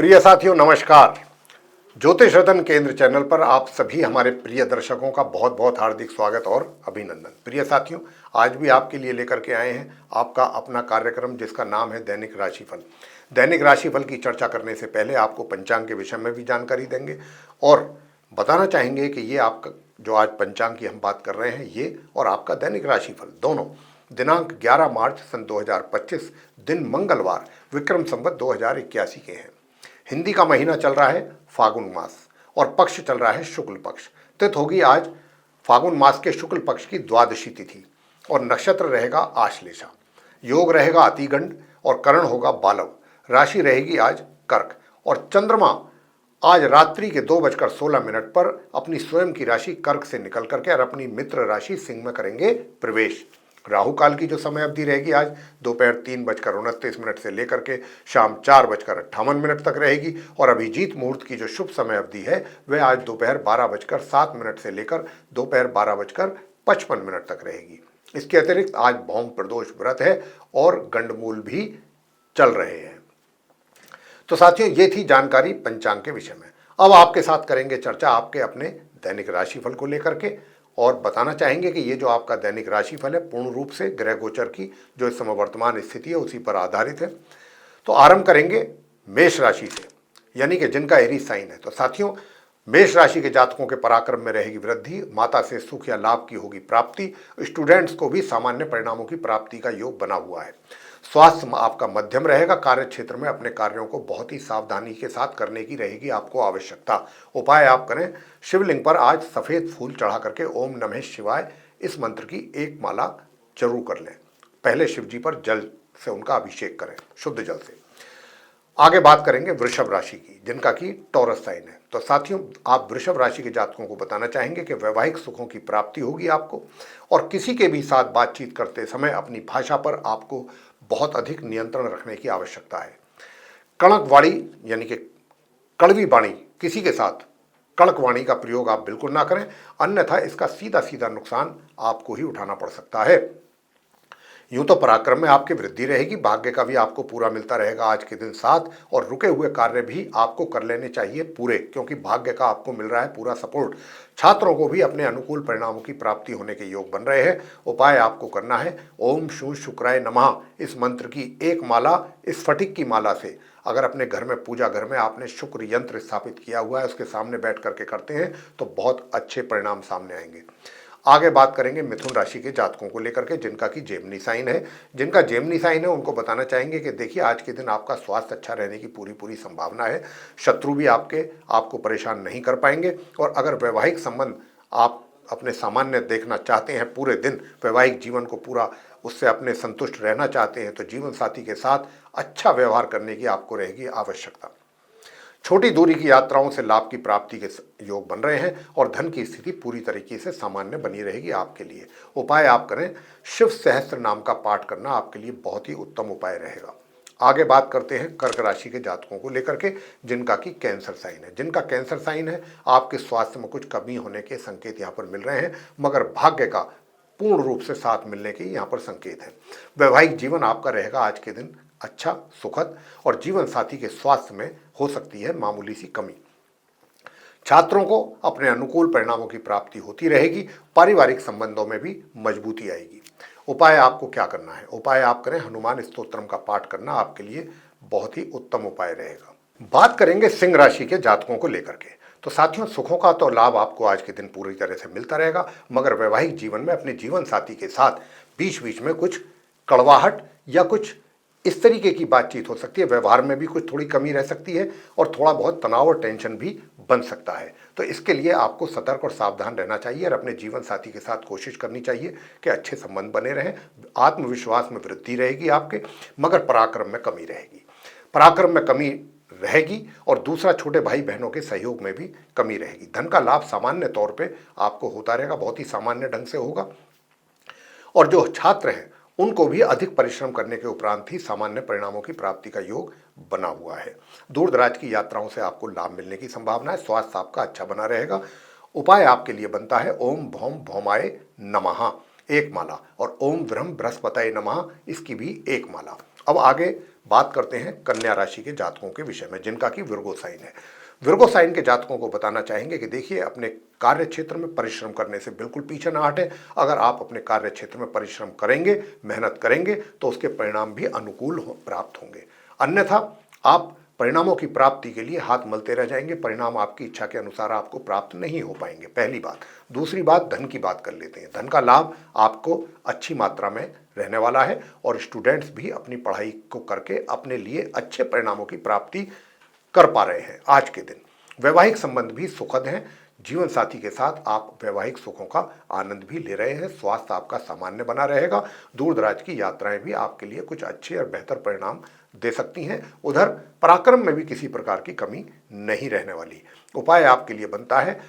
प्रिय साथियों नमस्कार। ज्योतिष रतन केंद्र चैनल पर आप सभी हमारे प्रिय दर्शकों का बहुत बहुत हार्दिक स्वागत और अभिनंदन। प्रिय साथियों, आज भी आपके लिए लेकर के आए हैं आपका अपना कार्यक्रम जिसका नाम है दैनिक राशिफल। दैनिक राशिफल की चर्चा करने से पहले आपको पंचांग के विषय में भी जानकारी देंगे और बताना चाहेंगे कि ये आपका जो आज पंचांग की हम बात कर रहे हैं ये और आपका दैनिक राशिफल दोनों दिनांक 11 मार्च सन 2025 दिन मंगलवार विक्रम संवत 2081 के हैं। हिंदी का महीना चल रहा है फागुन मास और पक्ष चल रहा है शुक्ल पक्ष। तिथि होगी आज फागुन मास के शुक्ल पक्ष की द्वादशी तिथि और नक्षत्र रहेगा आश्लेषा। योग रहेगा अतिगंड और करण होगा बालव। राशि रहेगी आज कर्क और चंद्रमा आज रात्रि के 2:16 पर अपनी स्वयं की राशि कर्क से निकल करके और अपनी मित्र राशि सिंह में करेंगे प्रवेश। राहु काल की जो समय अवधि रहेगी आज दोपहर 3:29 से लेकर के शाम 4:58 तक रहेगी और अभिजीत मुहूर्त की जो शुभ समय अवधि है वह आज दोपहर 12:07 से लेकर दोपहर 12:55 तक रहेगी। इसके अतिरिक्त आज भौम प्रदोष व्रत है और गंडमूल भी चल रहे हैं। तो साथियों, ये थी जानकारी पंचांग के विषय में। अब आपके साथ करेंगे चर्चा आपके अपने दैनिक राशिफल को लेकर के और बताना चाहेंगे कि ये जो आपका दैनिक राशिफल है पूर्ण रूप से ग्रह गोचर की जो इस समय वर्तमान स्थिति है उसी पर आधारित है। तो आरंभ करेंगे मेष राशि से, यानी कि जिनका एरीज साइन है। तो साथियों, मेष राशि के जातकों के पराक्रम में रहेगी वृद्धि, माता से सुख या लाभ की होगी प्राप्ति, स्टूडेंट्स को भी सामान्य परिणामों की प्राप्ति का योग बना हुआ है। स्वास्थ्य आपका मध्यम रहेगा। कार्य क्षेत्र में अपने कार्यों को बहुत ही सावधानी के साथ करने की रहेगी आपको आवश्यकता। उपाय आप करें, शिवलिंग पर आज सफेद फूल चढ़ा करके ओम नमः शिवाय इस मंत्र की एक माला जरूर कर लें। पहले शिव जी पर जल से उनका अभिषेक करें, शुद्ध जल से। आगे बात करेंगे वृषभ राशि की, जिनका की टॉरस साइन है। तो साथियों, आप वृषभ राशि के जातकों को बताना चाहेंगे कि वैवाहिक सुखों की प्राप्ति होगी आपको और किसी के भी साथ बातचीत करते समय अपनी भाषा पर आपको बहुत अधिक नियंत्रण रखने की आवश्यकता है। कड़क वाणी यानी कि कड़वी वाणी, किसी के साथ कड़क वाणी का प्रयोग आप बिल्कुल ना करें, अन्यथा इसका सीधा सीधा नुकसान आपको ही उठाना पड़ सकता है। यूं तो पराक्रम में आपकी वृद्धि रहेगी, भाग्य का भी आपको पूरा मिलता रहेगा आज के दिन साथ और रुके हुए कार्य भी आपको कर लेने चाहिए पूरे, क्योंकि भाग्य का आपको मिल रहा है पूरा सपोर्ट। छात्रों को भी अपने अनुकूल परिणामों की प्राप्ति होने के योग बन रहे हैं। उपाय आपको करना है, ओम शू शुक्राय नमः इस मंत्र की एक माला स्फटिक की माला से अगर अपने घर में पूजा घर में आपने शुक्र यंत्र स्थापित किया हुआ है उसके सामने बैठ करके करते हैं तो बहुत अच्छे परिणाम सामने आएंगे। आगे बात करेंगे मिथुन राशि के जातकों को लेकर के, जिनका कि जेमिनी साइन है। जिनका जेमिनी साइन है उनको बताना चाहेंगे कि देखिए, आज के दिन आपका स्वास्थ्य अच्छा रहने की पूरी संभावना है। शत्रु भी आपको परेशान नहीं कर पाएंगे और अगर वैवाहिक संबंध आप अपने सामान्य देखना चाहते हैं, पूरे दिन वैवाहिक जीवन को पूरा उससे अपने संतुष्ट रहना चाहते हैं, तो जीवन साथी के साथ अच्छा व्यवहार करने की आपको रहेगी आवश्यकता। छोटी दूरी की यात्राओं से लाभ की प्राप्ति के योग बन रहे हैं और धन की स्थिति पूरी तरीके से सामान्य बनी रहेगी आपके लिए। उपाय आप करें, शिव सहस्त्र नाम का पाठ करना आपके लिए बहुत ही उत्तम उपाय रहेगा। आगे बात करते हैं कर्क राशि के जातकों को लेकर के, जिनका कि कैंसर साइन है। जिनका कैंसर साइन है, आपके स्वास्थ्य में कुछ कमी होने के संकेत यहाँ पर मिल रहे हैं, मगर भाग्य का पूर्ण रूप से साथ मिलने के यहाँ पर संकेत है। वैवाहिक जीवन आपका रहेगा आज के दिन अच्छा सुखद और जीवन साथी के स्वास्थ्य में हो सकती है मामूली सी कमी। छात्रों को अपने अनुकूल परिणामों की प्राप्ति होती रहेगी। पारिवारिक संबंधों में भी मजबूती आएगी। उपाय आपको क्या करना है? उपाय आप करें, हनुमान स्तोत्रम का पाठ करना आपके लिए बहुत ही उत्तम उपाय रहेगा। बात करेंगे सिंह राशि के जातकों को लेकर के। तो साथियों, सुखों का तो लाभ आपको आज के दिन पूरी तरह से मिलता रहेगा, मगर वैवाहिक जीवन में अपने जीवन साथी के साथ बीच बीच में कुछ कड़वाहट या कुछ इस तरीके की बातचीत हो सकती है। व्यवहार में भी कुछ थोड़ी कमी रह सकती है और थोड़ा बहुत तनाव और टेंशन भी बन सकता है। तो इसके लिए आपको सतर्क और सावधान रहना चाहिए और अपने जीवन साथी के साथ कोशिश करनी चाहिए कि अच्छे संबंध बने रहें। आत्मविश्वास में वृद्धि रहेगी आपके, मगर पराक्रम में कमी रहेगी। पराक्रम में कमी रहेगी और दूसरा, छोटे भाई बहनों के सहयोग में भी कमी रहेगी। धन का लाभ सामान्य तौर पर आपको होता रहेगा, बहुत ही सामान्य ढंग से होगा। और जो छात्र हैं उनको भी अधिक परिश्रम करने के उपरांत ही सामान्य परिणामों की प्राप्ति का योग बना हुआ है। दूर दराज की यात्राओं से आपको लाभ मिलने की संभावना है। स्वास्थ्य आपका अच्छा बना रहेगा। उपाय आपके लिए बनता है, ओम भौम भौमाय नमः एक माला और ओम ब्रह्म बृहस्पतये नमः इसकी भी एक माला। अब आगे बात करते हैं कन्या राशि के जातकों के विषय में, जिनका कि विर्गो साइन है। विर्गो साइन के जातकों को बताना चाहेंगे कि देखिए, अपने कार्य क्षेत्र में परिश्रम करने से बिल्कुल पीछे ना हटें। अगर आप अपने कार्य क्षेत्र में परिश्रम करेंगे, मेहनत करेंगे, तो उसके परिणाम भी अनुकूल प्राप्त होंगे। अन्यथा आप परिणामों की प्राप्ति के लिए हाथ मलते रह जाएंगे, परिणाम आपकी इच्छा के अनुसार आपको प्राप्त नहीं हो पाएंगे, पहली बात। दूसरी बात, धन की बात कर लेते हैं। धन का लाभ आपको अच्छी मात्रा में रहने वाला है और स्टूडेंट्स भी अपनी पढ़ाई को करके अपने लिए अच्छे परिणामों की प्राप्ति कर पा रहे हैं आज के दिन। वैवाहिक संबंध भी सुखद हैं। जीवन साथी के साथ आप वैवाहिक सुखों का आनंद भी ले रहे हैं। स्वास्थ्य आपका सामान्य बना रहेगा। दूर दराज की यात्राएं भी आपके लिए कुछ अच्छे और बेहतर परिणाम दे सकती हैं। उधर पराक्रम में भी किसी प्रकार की कमी नहीं रहने वाली। उपाय आपके लिए बनता है,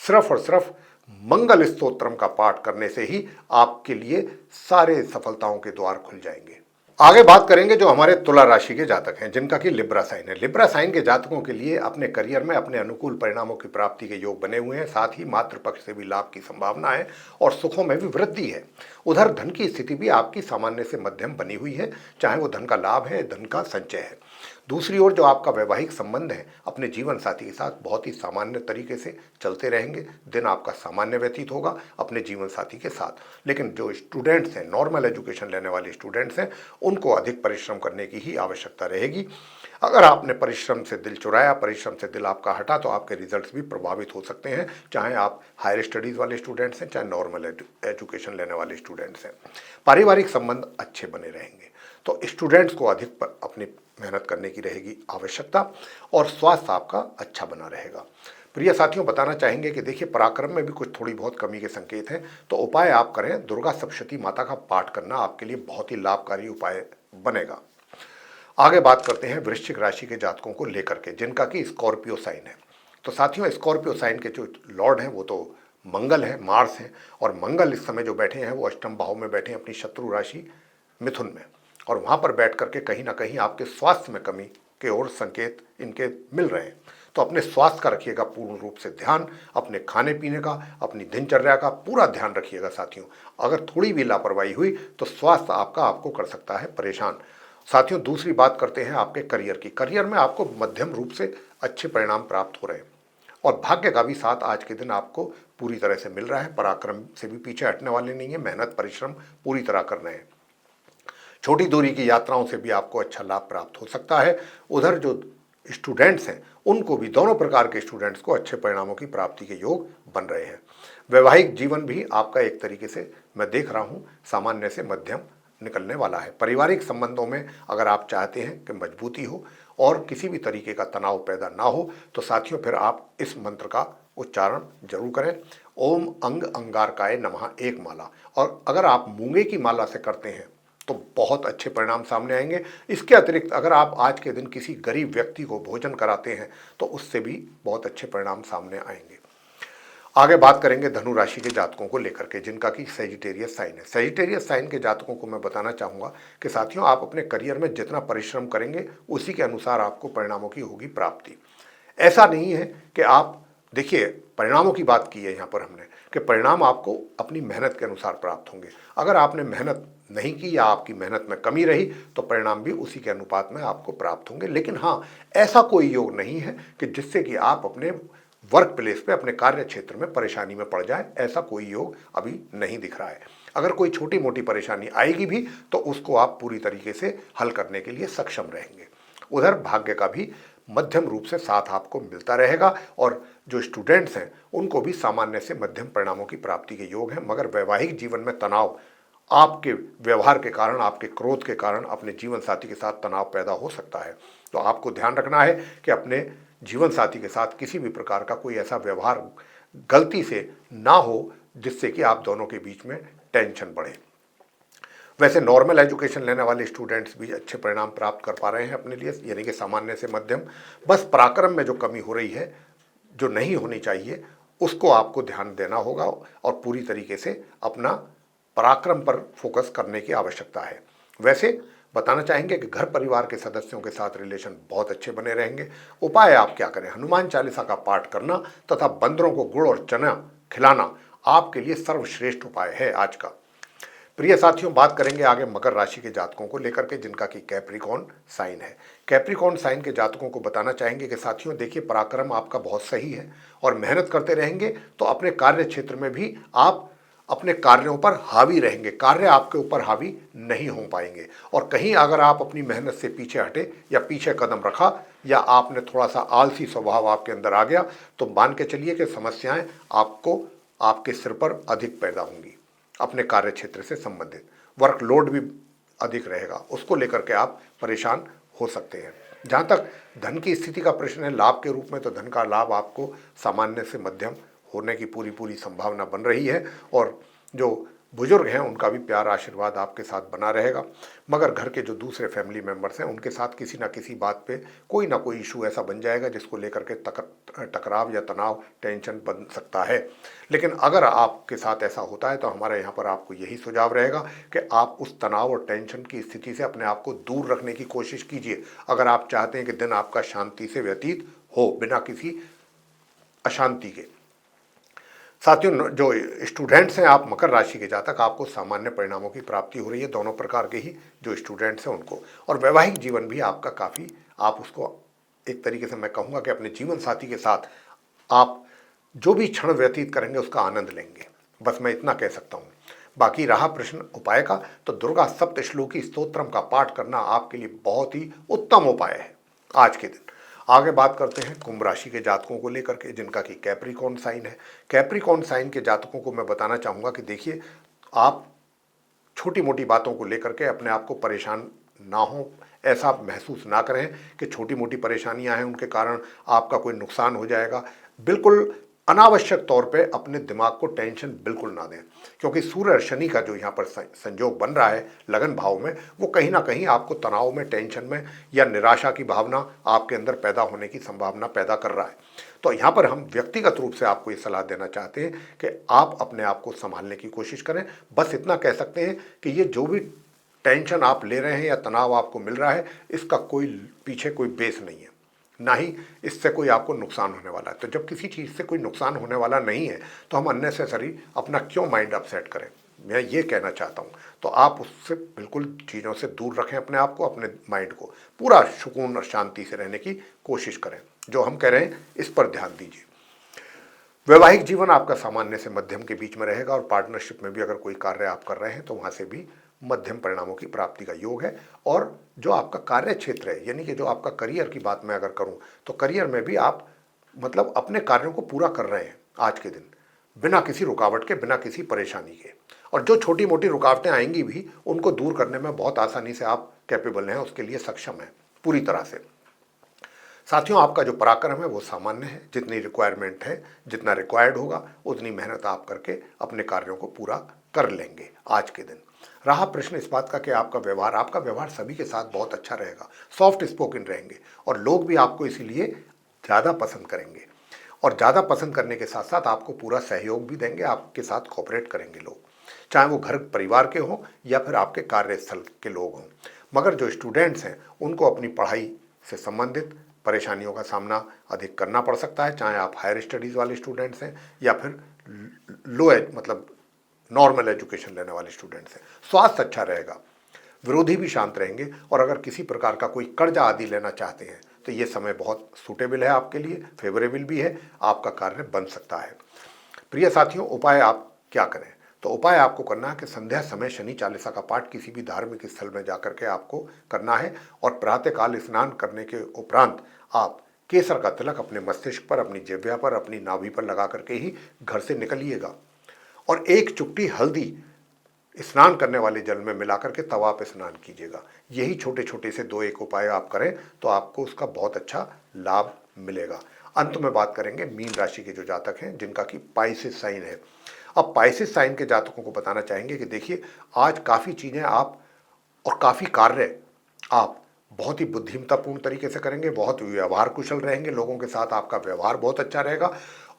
सिर्फ और सिर्फ मंगल स्तोत्रम का पाठ करने से ही आपके लिए सारे सफलताओं के द्वार खुल जाएंगे। आगे बात करेंगे जो हमारे तुला राशि के जातक हैं, जिनका कि लिब्रा साइन है। लिब्रा साइन के जातकों के लिए अपने करियर में अपने अनुकूल परिणामों की प्राप्ति के योग बने हुए हैं। साथ ही मातृपक्ष से भी लाभ की संभावना है और सुखों में भी वृद्धि है। उधर धन की स्थिति भी आपकी सामान्य से मध्यम बनी हुई है, चाहे वो धन का लाभ है, धन का संचय है। दूसरी ओर जो आपका वैवाहिक संबंध है अपने जीवन साथी के साथ बहुत ही सामान्य तरीके से चलते रहेंगे। दिन आपका सामान्य व्यतीत होगा अपने जीवन साथी के साथ। लेकिन जो स्टूडेंट्स हैं, नॉर्मल एजुकेशन लेने वाले स्टूडेंट्स हैं, उनको अधिक परिश्रम करने की ही आवश्यकता रहेगी। अगर आपने परिश्रम से दिल चुराया, परिश्रम से दिल आपका हटा, तो आपके रिजल्ट्स भी प्रभावित हो सकते हैं, चाहे आप हायर स्टडीज़ वाले स्टूडेंट्स हैं, चाहे नॉर्मल एजुकेशन लेने वाले स्टूडेंट्स हैं। पारिवारिक संबंध अच्छे बने रहेंगे। तो स्टूडेंट्स को अधिक अपनी मेहनत करने की रहेगी आवश्यकता और स्वास्थ्य आपका अच्छा बना रहेगा। प्रिय साथियों, बताना चाहेंगे कि देखिए, पराक्रम में भी कुछ थोड़ी बहुत कमी के संकेत हैं। तो उपाय आप करें, दुर्गा सप्तशती माता का पाठ करना आपके लिए बहुत ही लाभकारी उपाय बनेगा। आगे बात करते हैं वृश्चिक राशि के जातकों को लेकर के, जिनका कि स्कॉर्पियो साइन है। तो साथियों, स्कॉर्पियो साइन के जो लॉर्ड हैं वो तो मंगल है, मार्स हैं। और मंगल इस समय जो बैठे हैं वो अष्टम भाव में बैठे हैं, अपनी शत्रु राशि मिथुन में। और वहाँ पर बैठ करके कहीं ना कहीं आपके स्वास्थ्य में कमी के और संकेत इनके मिल रहे हैं। तो अपने स्वास्थ्य का रखिएगा पूर्ण रूप से ध्यान, अपने खाने पीने का, अपनी दिनचर्या का पूरा ध्यान रखिएगा साथियों। अगर थोड़ी भी लापरवाही हुई तो स्वास्थ्य आपका आपको कर सकता है परेशान। साथियों, दूसरी बात करते हैं आपके करियर की। करियर में आपको मध्यम रूप से अच्छे परिणाम प्राप्त हो रहे हैं और भाग्य का भी साथ आज के दिन आपको पूरी तरह से मिल रहा है। पराक्रम से भी पीछे हटने वाले नहीं है, मेहनत परिश्रम पूरी तरह कर रहे हैं। छोटी दूरी की यात्राओं से भी आपको अच्छा लाभ प्राप्त हो सकता है। उधर जो स्टूडेंट्स हैं उनको भी, दोनों प्रकार के स्टूडेंट्स को अच्छे परिणामों की प्राप्ति के योग बन रहे हैं। वैवाहिक जीवन भी आपका एक तरीके से मैं देख रहा हूँ सामान्य से मध्यम निकलने वाला है। पारिवारिक संबंधों में अगर आप चाहते हैं कि मजबूती हो और किसी भी तरीके का तनाव पैदा ना हो, तो साथियों फिर आप इस मंत्र का उच्चारण जरूर करें। ओम अंग अंगारकाय नमः एक माला। और अगर आप मूंगे की माला से करते हैं तो बहुत अच्छे परिणाम सामने आएंगे। इसके अतिरिक्त अगर आप आज के दिन किसी गरीब व्यक्ति को भोजन कराते हैं तो उससे भी बहुत अच्छे परिणाम सामने आएंगे। आगे बात करेंगे धनु राशि के जातकों को लेकर के, जिनका कि सैजिटेरियस साइन है। सैजिटेरियस साइन के जातकों को मैं बताना चाहूँगा कि साथियों, आप अपने करियर में जितना परिश्रम करेंगे उसी के अनुसार आपको परिणामों की होगी प्राप्ति। ऐसा नहीं है कि आप, देखिए, परिणामों की बात की है यहाँ पर हमने कि परिणाम आपको अपनी मेहनत के अनुसार प्राप्त होंगे। अगर आपने मेहनत नहीं की या आपकी मेहनत में कमी रही तो परिणाम भी उसी के अनुपात में आपको प्राप्त होंगे। लेकिन हाँ, ऐसा कोई योग नहीं है कि जिससे कि आप अपने वर्क प्लेस पे, अपने कार्य क्षेत्र में परेशानी में पड़ जाए। ऐसा कोई योग अभी नहीं दिख रहा है। अगर कोई छोटी मोटी परेशानी आएगी भी तो उसको आप पूरी तरीके से हल करने के लिए सक्षम रहेंगे। उधर भाग्य का भी मध्यम रूप से साथ आपको मिलता रहेगा और जो स्टूडेंट्स हैं उनको भी सामान्य से मध्यम परिणामों की प्राप्ति के योग हैं। मगर वैवाहिक जीवन में तनाव, आपके व्यवहार के कारण, आपके क्रोध के कारण अपने जीवन साथी के साथ तनाव पैदा हो सकता है। तो आपको ध्यान रखना है कि अपने जीवन साथी के साथ किसी भी प्रकार का कोई ऐसा व्यवहार गलती से ना हो जिससे कि आप दोनों के बीच में टेंशन बढ़े। वैसे नॉर्मल एजुकेशन लेने वाले स्टूडेंट्स भी अच्छे परिणाम प्राप्त कर पा रहे हैं अपने लिए, यानी कि सामान्य से मध्यम। बस पराक्रम में जो कमी हो रही है, जो नहीं होनी चाहिए, उसको आपको ध्यान देना होगा और पूरी तरीके से अपना पराक्रम पर फोकस करने की आवश्यकता है। वैसे बताना चाहेंगे कि घर परिवार के सदस्यों के साथ रिलेशन बहुत अच्छे बने रहेंगे। उपाय आप क्या करें, हनुमान चालीसा का पाठ करना तथा बंदरों को गुड़ और चना खिलाना आपके लिए सर्वश्रेष्ठ उपाय है आज का। प्रिय साथियों, बात करेंगे आगे मकर राशि के जातकों को लेकर के जिनका कि कैप्रिकॉर्न साइन है। कैप्रिकॉर्न साइन के जातकों को बताना चाहेंगे कि साथियों देखिए, पराक्रम आपका बहुत सही है और मेहनत करते रहेंगे तो अपने कार्य क्षेत्र में भी आप अपने कार्यों पर हावी रहेंगे, कार्य आपके ऊपर हावी नहीं हो पाएंगे। और कहीं अगर आप अपनी मेहनत से पीछे हटे या पीछे कदम रखा या आपने थोड़ा सा आलसी स्वभाव आपके अंदर आ गया तो मान के चलिए कि समस्याएं आपको आपके सिर पर अधिक पैदा होंगी। अपने कार्य क्षेत्र से संबंधित वर्कलोड भी अधिक रहेगा, उसको लेकर के आप परेशान हो सकते हैं। जहाँ तक धन की स्थिति का प्रश्न है, लाभ के रूप में तो धन का लाभ आपको सामान्य से मध्यम होने की पूरी पूरी संभावना बन रही है और जो बुजुर्ग हैं उनका भी प्यार आशीर्वाद आपके साथ बना रहेगा। मगर घर के जो दूसरे फैमिली मेंबर्स हैं उनके साथ किसी ना किसी बात पे कोई ना कोई इशू ऐसा बन जाएगा जिसको लेकर के टकराव या तनाव टेंशन बन सकता है। लेकिन अगर आपके साथ ऐसा होता है तो हमारे यहाँ पर आपको यही सुझाव रहेगा कि आप उस तनाव और टेंशन की स्थिति से अपने आप को दूर रखने की कोशिश कीजिए। अगर आप चाहते हैं कि दिन आपका शांति से व्यतीत हो बिना किसी अशांति के। साथियों, जो स्टूडेंट्स हैं, आप मकर राशि के जातक, आपको सामान्य परिणामों की प्राप्ति हो रही है, दोनों प्रकार के ही जो स्टूडेंट्स हैं उनको। और वैवाहिक जीवन भी आपका काफ़ी, आप उसको एक तरीके से मैं कहूँगा कि अपने जीवन साथी के साथ आप जो भी क्षण व्यतीत करेंगे उसका आनंद लेंगे, बस मैं इतना कह सकता हूँ। बाकी रहा प्रश्न उपाय का, तो दुर्गा सप्तश्लोकी स्तोत्रम का पाठ करना आपके लिए बहुत ही उत्तम उपाय है आज के दिन। आगे बात करते हैं कुंभ राशि के जातकों को लेकर के जिनका कि कैप्रिकॉर्न साइन है। कैप्रिकॉर्न साइन के जातकों को मैं बताना चाहूँगा कि देखिए, आप छोटी मोटी बातों को लेकर के अपने आप को परेशान ना हो, ऐसा महसूस ना करें कि छोटी मोटी परेशानियां हैं उनके कारण आपका कोई नुकसान हो जाएगा। बिल्कुल अनावश्यक तौर पे अपने दिमाग को टेंशन बिल्कुल ना दें, क्योंकि सूर्य और शनि का जो यहाँ पर संयोग बन रहा है लगन भाव में, वो कहीं ना कहीं आपको तनाव में, टेंशन में या निराशा की भावना आपके अंदर पैदा होने की संभावना पैदा कर रहा है। तो यहाँ पर हम व्यक्तिगत रूप से आपको ये सलाह देना चाहते हैं कि आप अपने आप को संभालने की कोशिश करें। बस इतना कह सकते हैं कि ये जो भी टेंशन आप ले रहे हैं या तनाव आपको मिल रहा है, इसका कोई पीछे कोई बेस नहीं है, ना ही इससे कोई आपको नुकसान होने वाला है। तो जब किसी चीज़ से कोई नुकसान होने वाला नहीं है तो हम अननेसेसरी अपना क्यों माइंड अपसेट करें, मैं ये कहना चाहता हूँ। तो आप उससे बिल्कुल चीज़ों से दूर रखें अपने आप को, अपने माइंड को पूरा सुकून और शांति से रहने की कोशिश करें। जो हम कह रहे हैं इस पर ध्यान दीजिए। वैवाहिक जीवन आपका सामान्य से मध्यम के बीच में रहेगा और पार्टनरशिप में भी अगर कोई कार्य आप कर रहे हैं तो वहाँ से भी मध्यम परिणामों की प्राप्ति का योग है। और जो आपका कार्य क्षेत्र है, यानी कि जो आपका करियर की बात मैं अगर करूं तो करियर में भी आप मतलब अपने कार्यों को पूरा कर रहे हैं आज के दिन, बिना किसी रुकावट के, बिना किसी परेशानी के। और जो छोटी मोटी रुकावटें आएंगी भी उनको दूर करने में बहुत आसानी से आप कैपेबल हैं, उसके लिए सक्षम हैं पूरी तरह से। साथियों, आपका जो पराक्रम है वो सामान्य है, जितनी रिक्वायरमेंट है, जितना रिक्वायर्ड होगा उतनी मेहनत आप करके अपने कार्यों को पूरा कर लेंगे आज के दिन। रहा प्रश्न इस बात का कि आपका व्यवहार सभी के साथ बहुत अच्छा रहेगा, सॉफ्ट स्पोकन रहेंगे और लोग भी आपको इसीलिए ज़्यादा पसंद करेंगे। और ज़्यादा पसंद करने के साथ साथ आपको पूरा सहयोग भी देंगे, आपके साथ कोऑपरेट करेंगे लोग, चाहे वो घर परिवार के हों या फिर आपके कार्यस्थल के लोग हों। मगर जो स्टूडेंट्स हैं उनको अपनी पढ़ाई से संबंधित परेशानियों का सामना अधिक करना पड़ सकता है, चाहे आप हायर स्टडीज़ वाले स्टूडेंट्स हैं या फिर लो एज मतलब नॉर्मल एजुकेशन लेने वाले स्टूडेंट्स हैं। स्वास्थ्य अच्छा रहेगा, विरोधी भी शांत रहेंगे और अगर किसी प्रकार का कोई कर्जा आदि लेना चाहते हैं तो ये समय बहुत सूटेबल है आपके लिए, फेवरेबल भी है, आपका कार्य बन सकता है। प्रिय साथियों, उपाय आप क्या करें? तो उपाय आपको करना है कि संध्या समय शनि चालीसा का पाठ किसी भी धार्मिक स्थल में जाकर के आपको करना है और प्रातःकाल स्नान करने के उपरांत आप केसर का तिलक अपने मस्तिष्क पर, अपनी जिह्वा पर, अपनी नाभि पर लगा करके ही घर से निकलिएगा और एक चुटकी हल्दी स्नान करने वाले जल में मिलाकर के तवा पे स्नान कीजिएगा। यही छोटे छोटे से 2-1 उपाय आप करें तो आपको उसका बहुत अच्छा लाभ मिलेगा। अंत में बात करेंगे मीन राशि के जो जातक हैं जिनका कि पाइसेस साइन है। अब पाइसेस साइन के जातकों को बताना चाहेंगे कि देखिए, आज काफ़ी चीज़ें आप और काफ़ी कार्य आप बहुत ही बुद्धिमत्तापूर्ण तरीके से करेंगे, बहुत व्यवहार कुशल रहेंगे, लोगों के साथ आपका व्यवहार बहुत अच्छा रहेगा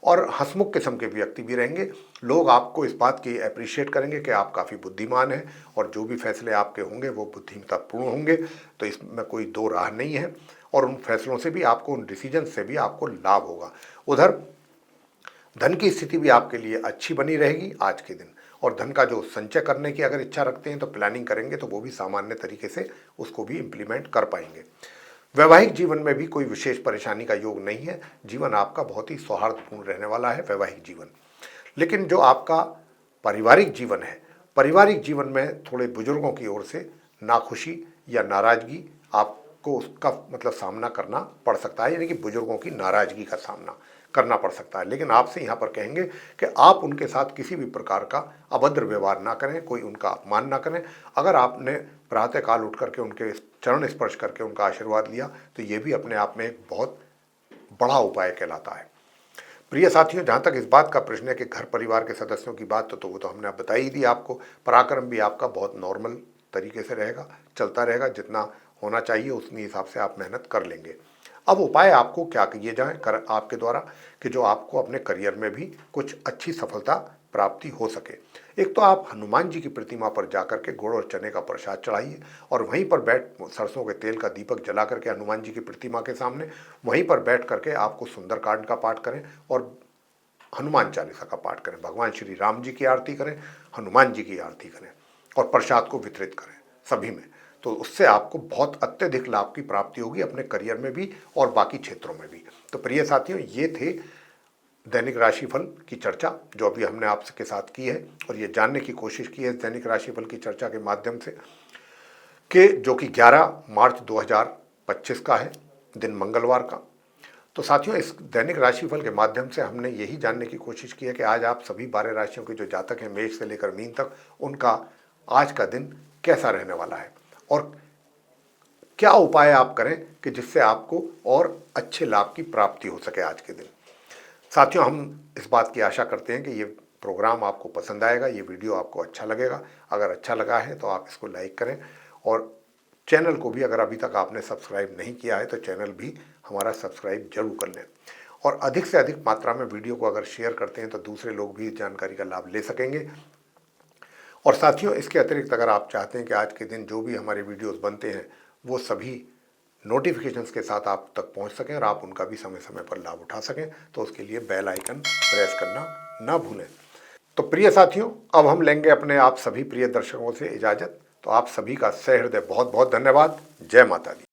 और हंसमुख किस्म के व्यक्ति भी रहेंगे। लोग आपको इस बात की अप्रिशिएट करेंगे कि आप काफ़ी बुद्धिमान हैं और जो भी फैसले आपके होंगे वो बुद्धिमत्तापूर्ण होंगे, तो इसमें कोई दो राह नहीं है और उन फैसलों से भी आपको, उन डिसीजन से भी आपको लाभ होगा। उधर धन की स्थिति भी आपके लिए अच्छी बनी रहेगी आज के दिन। और धन का जो संचय करने की अगर इच्छा रखते हैं तो प्लानिंग करेंगे तो वो भी सामान्य तरीके से उसको भी इम्प्लीमेंट कर पाएंगे। वैवाहिक जीवन में भी कोई विशेष परेशानी का योग नहीं है। जीवन आपका बहुत ही सौहार्दपूर्ण रहने वाला है वैवाहिक जीवन। लेकिन जो आपका पारिवारिक जीवन है, पारिवारिक जीवन में थोड़े बुजुर्गों की ओर से नाखुशी या नाराजगी आपको उसका मतलब सामना करना पड़ सकता है, यानी कि बुजुर्गों की नाराजगी का सामना करना पड़ सकता है। लेकिन आपसे यहाँ पर कहेंगे कि आप उनके साथ किसी भी प्रकार का अभद्र व्यवहार ना करें, कोई उनका अपमान ना करें। अगर आपने प्रातःकाल उठ करके उनके चरण स्पर्श करके उनका आशीर्वाद लिया तो ये भी अपने आप में एक बहुत बड़ा उपाय कहलाता है। प्रिय साथियों, जहाँ तक इस बात का प्रश्न है कि घर परिवार के सदस्यों की बात, तो वो तो हमने अब बता ही दी आपको। पराक्रम भी आपका बहुत नॉर्मल तरीके से रहेगा, चलता रहेगा। जितना होना चाहिए उतनी हिसाब से आप मेहनत कर लेंगे। अब उपाय आपको क्या किए जाएं कर आपके द्वारा कि जो आपको अपने करियर में भी कुछ अच्छी सफलता प्राप्ति हो सके। एक तो आप हनुमान जी की प्रतिमा पर जाकर के गुड़ और चने का प्रसाद चढ़ाइए और वहीं पर बैठ सरसों के तेल का दीपक जला करके हनुमान जी की प्रतिमा के सामने वहीं पर बैठ करके आपको सुंदरकांड का पाठ करें और हनुमान चालीसा का पाठ करें। भगवान श्री राम जी की आरती करें, हनुमान जी की आरती करें और प्रसाद को वितरित करें सभी में। तो उससे आपको बहुत अत्यधिक लाभ की प्राप्ति होगी अपने करियर में भी और बाकी क्षेत्रों में भी। तो प्रिय साथियों, ये थे दैनिक राशिफल की चर्चा जो अभी हमने आपके साथ की है। और ये जानने की कोशिश की है दैनिक राशिफल की चर्चा के माध्यम से कि जो कि 11 मार्च 2025 का है, दिन मंगलवार का। तो साथियों, इस दैनिक राशिफल के माध्यम से हमने यही जानने की कोशिश की है कि आज आप सभी 12 राशियों के जो जातक हैं, मेष से लेकर मीन तक, उनका आज का दिन कैसा रहने वाला है और क्या उपाय आप करें कि जिससे आपको और अच्छे लाभ की प्राप्ति हो सके आज के दिन। साथियों, हम इस बात की आशा करते हैं कि ये प्रोग्राम आपको पसंद आएगा, ये वीडियो आपको अच्छा लगेगा। अगर अच्छा लगा है तो आप इसको लाइक करें और चैनल को भी अगर अभी तक आपने सब्सक्राइब नहीं किया है तो चैनल भी हमारा सब्सक्राइब जरूर कर लें। और अधिक से अधिक मात्रा में वीडियो को अगर शेयर करते हैं तो दूसरे लोग भी इस जानकारी का लाभ ले सकेंगे। और साथियों, इसके अतिरिक्त अगर आप चाहते हैं कि आज के दिन जो भी हमारे वीडियोस बनते हैं वो सभी नोटिफिकेशंस के साथ आप तक पहुंच सकें और आप उनका भी समय समय पर लाभ उठा सकें, तो उसके लिए बेल आइकन प्रेस करना ना भूलें। तो प्रिय साथियों, अब हम लेंगे अपने आप सभी प्रिय दर्शकों से इजाज़त। तो आप सभी का सहृदय बहुत बहुत धन्यवाद। जय माता दी।